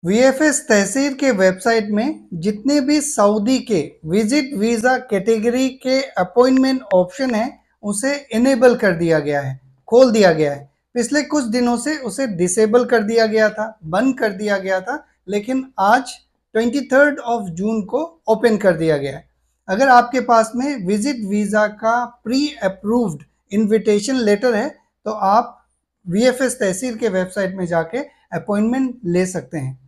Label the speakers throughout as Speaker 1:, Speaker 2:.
Speaker 1: VFS तहसील के website में जितने भी सऊदी के विजिट वीज़ा कैटेगरी के अपॉइंटमेंट ऑप्शन है उसे इनेबल कर दिया गया है, खोल दिया गया है। पिछले कुछ दिनों से उसे डिसेबल कर दिया गया था, बंद कर दिया गया था, लेकिन आज 23 जून को ओपन कर दिया गया है। अगर आपके पास में विजिट वीज़ा का प्री अप्रूव्ड इन्विटेशन लेटर है तो आप वीएफएस तहसील के वेबसाइट में जाके अपॉइंटमेंट ले सकते हैं,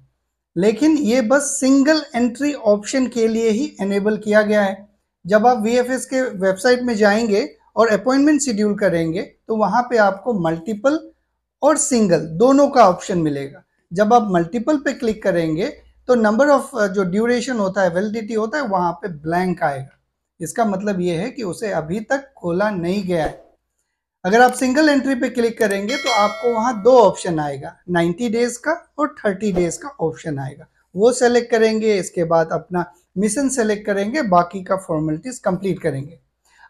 Speaker 1: लेकिन ये बस सिंगल एंट्री ऑप्शन के लिए ही एनेबल किया गया है। जब आप वीएफएस के वेबसाइट में जाएंगे और अपॉइंटमेंट शेड्यूल करेंगे तो वहां पे आपको मल्टीपल और सिंगल दोनों का ऑप्शन मिलेगा। जब आप मल्टीपल पे क्लिक करेंगे तो नंबर ऑफ जो ड्यूरेशन होता है, वैलिडिटी होता है, वहां पे ब्लैंक आएगा। इसका मतलब ये है कि उसे अभी तक खोला नहीं गया है। अगर आप सिंगल एंट्री पे क्लिक करेंगे तो आपको वहां दो ऑप्शन आएगा, 90 डेज का और 30 डेज का ऑप्शन आएगा। वो सेलेक्ट करेंगे, इसके बाद अपना मिशन सेलेक्ट करेंगे, बाकी का फॉर्मेलिटीज कंप्लीट करेंगे।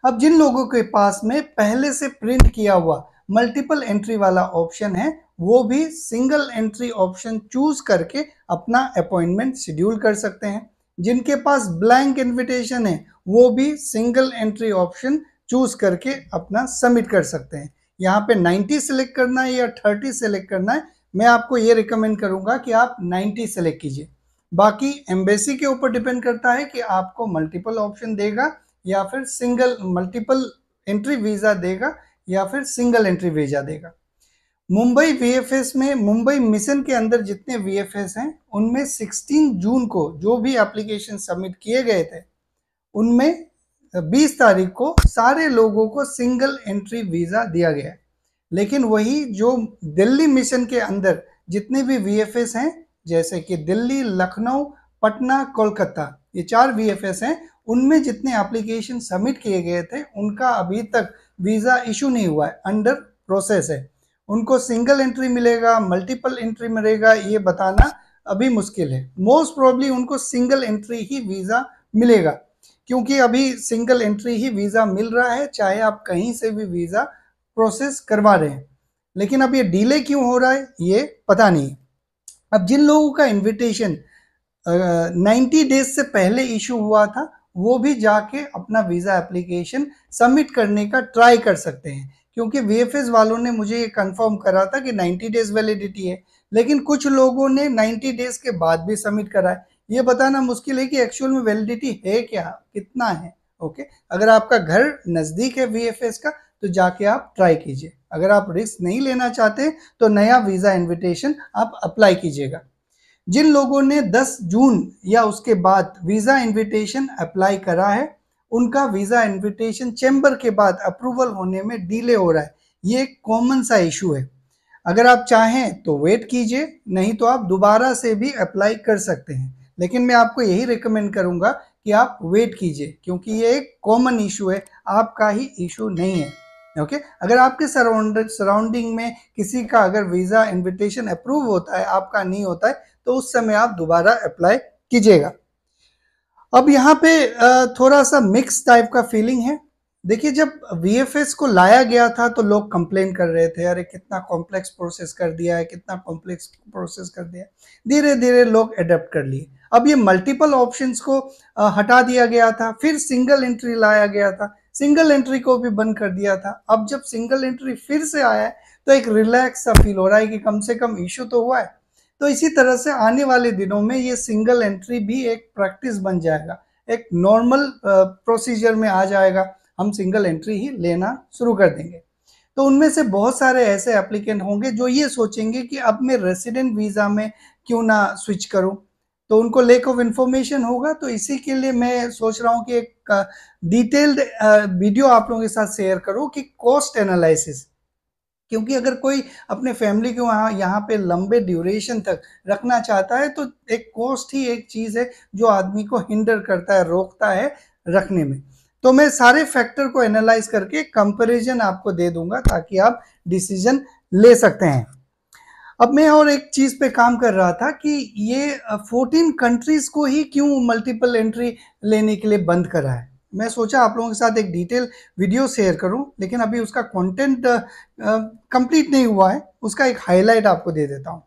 Speaker 1: अब जिन लोगों के पास में पहले से प्रिंट किया हुआ मल्टीपल एंट्री वाला ऑप्शन है वो भी सिंगल एंट्री ऑप्शन चूज करके अपना अपॉइंटमेंट शेड्यूल कर सकते हैं। जिनके पास ब्लैंक इन्विटेशन है वो भी सिंगल एंट्री ऑप्शन चूज करके अपना सबमिट कर सकते हैं। यहाँ पे 90 सेलेक्ट करना है या 30 सेलेक्ट करना है, मैं आपको ये रिकमेंड करूंगा कि आप 90 सेलेक्ट कीजिए। बाकी एम्बेसी के ऊपर डिपेंड करता है कि आपको मल्टीपल ऑप्शन देगा या फिर सिंगल मल्टीपल एंट्री वीजा देगा या फिर सिंगल एंट्री वीजा देगा। मुंबई वीएफएस में, मुंबई मिशन के अंदर जितने वीएफएस हैं उनमें 16 जून को जो भी एप्लीकेशन सबमिट किए गए थे उनमें 20 तारीख को सारे लोगों को सिंगल एंट्री वीजा दिया गया है। लेकिन वही जो दिल्ली मिशन के अंदर जितने भी वीएफएस हैं, जैसे कि दिल्ली, लखनऊ, पटना, कोलकाता, ये 4 वीएफएस हैं, उनमें जितने एप्लीकेशन सबमिट किए गए थे उनका अभी तक वीजा इशू नहीं हुआ है, अंडर प्रोसेस है। उनको सिंगल एंट्री मिलेगा, मल्टीपल एंट्री मिलेगा, ये बताना अभी मुश्किल है। मोस्ट प्रोबेबली उनको सिंगल एंट्री ही वीजा मिलेगा, क्योंकि अभी सिंगल एंट्री ही वीजा मिल रहा है, चाहे आप कहीं से भी वीजा प्रोसेस करवा रहे हैं। लेकिन अब ये डिले क्यों हो रहा है ये पता नहीं। अब जिन लोगों का इनविटेशन 90 डेज से पहले इशू हुआ था वो भी जाके अपना वीजा एप्लीकेशन सबमिट करने का ट्राई कर सकते हैं, क्योंकि वीएफएस वालों ने मुझे ये कंफर्म करा था कि 90 डेज वैलिडिटी है, लेकिन कुछ लोगों ने 90 डेज के बाद भी सबमिट करा है। ये बताना मुश्किल है कि एक्चुअल में वैलिडिटी है क्या, कितना है। ओके, अगर आपका घर नज़दीक है वीएफएस का तो जाके आप ट्राई कीजिए। अगर आप रिस्क नहीं लेना चाहते तो नया वीज़ा इनविटेशन आप अप्लाई कीजिएगा। जिन लोगों ने 10 जून या उसके बाद वीज़ा इनविटेशन अप्लाई करा है उनका वीज़ा इनविटेशन चैम्बर के बाद अप्रूवल होने में डिले हो रहा है। ये एक कॉमन सा इशू है। अगर आप चाहें तो वेट कीजिए, नहीं तो आप दोबारा से भी अप्लाई कर सकते हैं, लेकिन मैं आपको यही रिकमेंड करूंगा कि आप वेट कीजिए, क्योंकि ये एक कॉमन इशू है, आपका ही इशू नहीं है। ओके, अगर आपके सराउंडिंग में किसी का अगर वीज़ा इनविटेशन अप्रूव होता है, आपका नहीं होता है, तो उस समय आप दोबारा अप्लाई कीजिएगा। अब यहाँ पे थोड़ा सा मिक्स टाइप का फीलिंग है। देखिए, जब वीएफएस को लाया गया था तो लोग कंप्लेन कर रहे थे, अरे कितना कॉम्प्लेक्स प्रोसेस कर दिया है, कितना कॉम्प्लेक्स प्रोसेस कर दिया है। धीरे धीरे लोग अडेप्ट कर लिए। अब ये मल्टीपल ऑप्शंस को हटा दिया गया था, फिर सिंगल एंट्री लाया गया था, सिंगल एंट्री को भी बंद कर दिया था। अब जब सिंगल एंट्री फिर से आया है तो एक रिलैक्स सा फील हो रहा है कि कम से कम इशू तो हुआ है। तो इसी तरह से आने वाले दिनों में ये सिंगल एंट्री भी एक प्रैक्टिस बन जाएगा, एक नॉर्मल प्रोसीजर में आ जाएगा। हम सिंगल एंट्री ही लेना शुरू कर देंगे। तो उनमें से बहुत सारे ऐसे एप्लीकेंट होंगे जो ये सोचेंगे कि अब मैं रेसिडेंट वीज़ा में क्यों ना स्विच करूं, तो उनको लैक ऑफ इन्फॉर्मेशन होगा। तो इसी के लिए मैं सोच रहा हूं कि एक डिटेल्ड वीडियो आप लोगों के साथ शेयर करूं कि कॉस्ट एनालिसिस, क्योंकि अगर कोई अपने फैमिली को यहाँ पे लंबे ड्यूरेशन तक रखना चाहता है तो एक कॉस्ट ही एक चीज़ है जो आदमी को हिंडर करता है, रोकता है रखने में। तो मैं सारे फैक्टर को एनालाइज करके कंपैरिजन आपको दे दूंगा ताकि आप डिसीजन ले सकते हैं। अब मैं और एक चीज़ पे काम कर रहा था कि ये 14 कंट्रीज को ही क्यों मल्टीपल एंट्री लेने के लिए बंद करा है। मैं सोचा आप लोगों के साथ एक डिटेल वीडियो शेयर करूं, लेकिन अभी उसका कंटेंट कंप्लीट नहीं हुआ है, उसका एक हाईलाइट आपको दे देता हूं।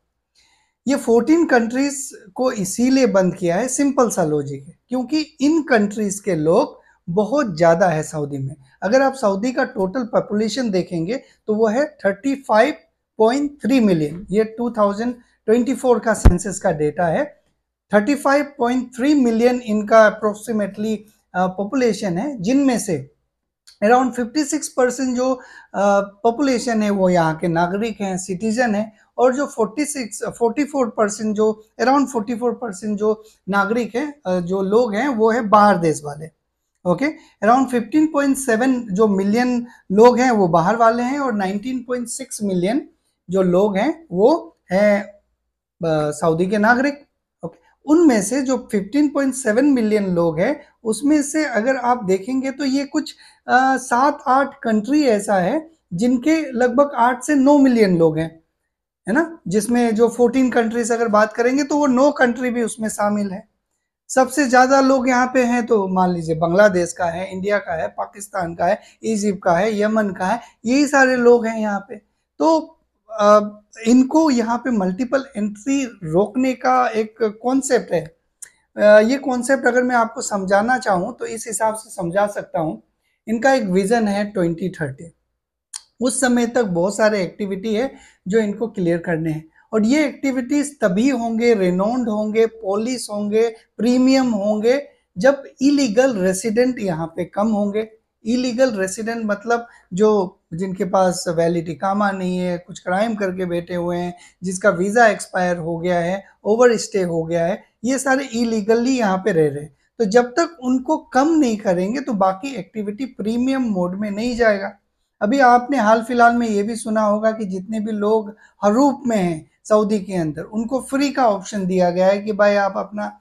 Speaker 1: ये 14 कंट्रीज को इसीलिए बंद किया है, सिंपल सा लॉजिक है, क्योंकि इन कंट्रीज के लोग बहुत ज़्यादा है सऊदी में। अगर आप सऊदी का टोटल पॉपुलेशन देखेंगे तो वो है 35.3 मिलियन। ये 2024 का सेंसस का डेटा है। 35.3 मिलियन इनका अप्रोक्सीमेटली पॉपुलेशन है, जिनमें से अराउंड 56% जो पॉपुलेशन है वो यहाँ के नागरिक हैं, सिटीजन हैं, और जो 44% जो अराउंड 44% जो नागरिक हैं, जो लोग हैं, वो है बाहर देश वाले। ओके, अराउंड 15.7 जो मिलियन लोग हैं वो बाहर वाले हैं, और 19.6 मिलियन जो लोग हैं वो हैं सऊदी के नागरिक। ओके, उनमें से जो 15.7 मिलियन लोग हैं उसमें से अगर आप देखेंगे तो ये कुछ 7-8 कंट्री ऐसा है जिनके लगभग 8 से 9 मिलियन लोग हैं, है ना, जिसमें जो 14 कंट्रीज अगर बात करेंगे तो वो 9 कंट्री भी उसमें शामिल है। सबसे ज्यादा लोग यहाँ पे हैं तो मान लीजिए बांग्लादेश का है, इंडिया का है, पाकिस्तान का है, इजिप्ट का है, यमन का है, यही सारे लोग हैं यहाँ पे। तो इनको यहाँ पे मल्टीपल एंट्री रोकने का एक कॉन्सेप्ट है। ये कॉन्सेप्ट अगर मैं आपको समझाना चाहूँ तो इस हिसाब से समझा सकता हूँ। इनका एक विजन है 2030। उस समय तक बहुत सारे एक्टिविटी है जो इनको क्लियर करने हैं, और ये एक्टिविटीज तभी होंगे, रेनोन्ड होंगे, पॉलिश होंगे, प्रीमियम होंगे, जब इलीगल रेसिडेंट यहाँ पे कम होंगे। इलीगल रेसिडेंट मतलब जो जिनके पास वैलिड इकामा नहीं है, कुछ क्राइम करके बैठे हुए हैं, जिसका वीज़ा एक्सपायर हो गया है, ओवर स्टे हो गया है, ये सारे इलीगली यहाँ पे रह रहे हैं। तो जब तक उनको कम नहीं करेंगे तो बाकी एक्टिविटी प्रीमियम मोड में नहीं जाएगा। अभी आपने हाल फिलहाल में ये भी सुना होगा कि जितने भी लोग हरूप में हैं सऊदी के अंदर, उनको फ्री का ऑप्शन दिया गया है कि भाई आप अपना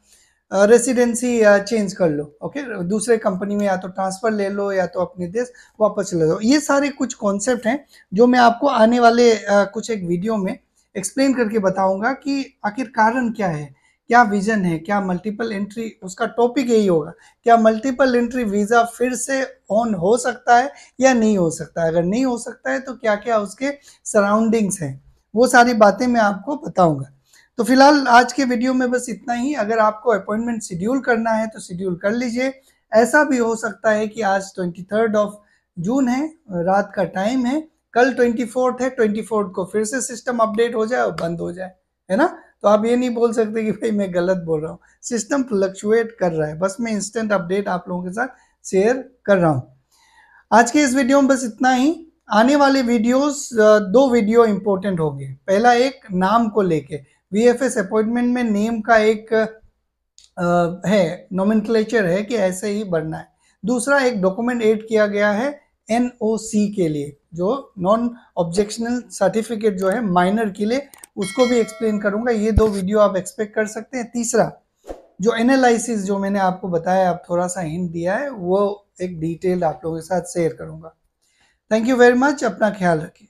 Speaker 1: रेसिडेंसी चेंज कर लो, ओके, दूसरे कंपनी में या तो ट्रांसफर ले लो या तो अपने देश वापस ले लो। ये सारे कुछ कॉन्सेप्ट हैं जो मैं आपको आने वाले कुछ एक वीडियो में एक्सप्लेन करके बताऊंगा कि आखिर कारण क्या है, क्या विजन है, क्या मल्टीपल एंट्री, उसका टॉपिक यही होगा, क्या मल्टीपल एंट्री वीज़ा फिर से ऑन हो सकता है या नहीं हो सकता है। अगर नहीं हो सकता है तो क्या क्या उसके सराउंडिंग्स हैं, वो सारी बातें मैं आपको बताऊंगा। तो फिलहाल आज के वीडियो में बस इतना ही। अगर आपको अपॉइंटमेंट शेड्यूल करना है तो शेड्यूल कर लीजिए। ऐसा भी हो सकता है कि आज 23 जून है, रात का टाइम है, कल 24 है, 24 को फिर से सिस्टम अपडेट हो जाए और बंद हो जाए, है ना। तो आप ये नहीं बोल सकते कि भाई मैं गलत बोल रहा हूँ, सिस्टम फ्लक्चुएट कर रहा है, बस मैं इंस्टेंट अपडेट आप लोगों के साथ शेयर कर रहा हूँ। आज के इस वीडियो में बस इतना ही। आने वाले वीडियोस 2 वीडियो इंपॉर्टेंट होंगे। पहला एक नाम को लेके, वीएफएस अपॉइंटमेंट में नेम का एक है, नोमेनक्लेचर है कि ऐसे ही बढ़ना है। दूसरा एक डॉक्यूमेंट ऐड किया गया है एनओसी के लिए, जो नॉन ऑब्जेक्शनल सर्टिफिकेट जो है माइनर के लिए, उसको भी एक्सप्लेन करूंगा। ये 2 वीडियो आप एक्सपेक्ट कर सकते हैं। तीसरा जो एनालिसिस जो मैंने आपको बताया, आप थोड़ा सा हिंट दिया है, वो एक डिटेल आप लोगों के साथ शेयर करूंगा। थैंक यू वेरी मच, अपना ख्याल रखिए।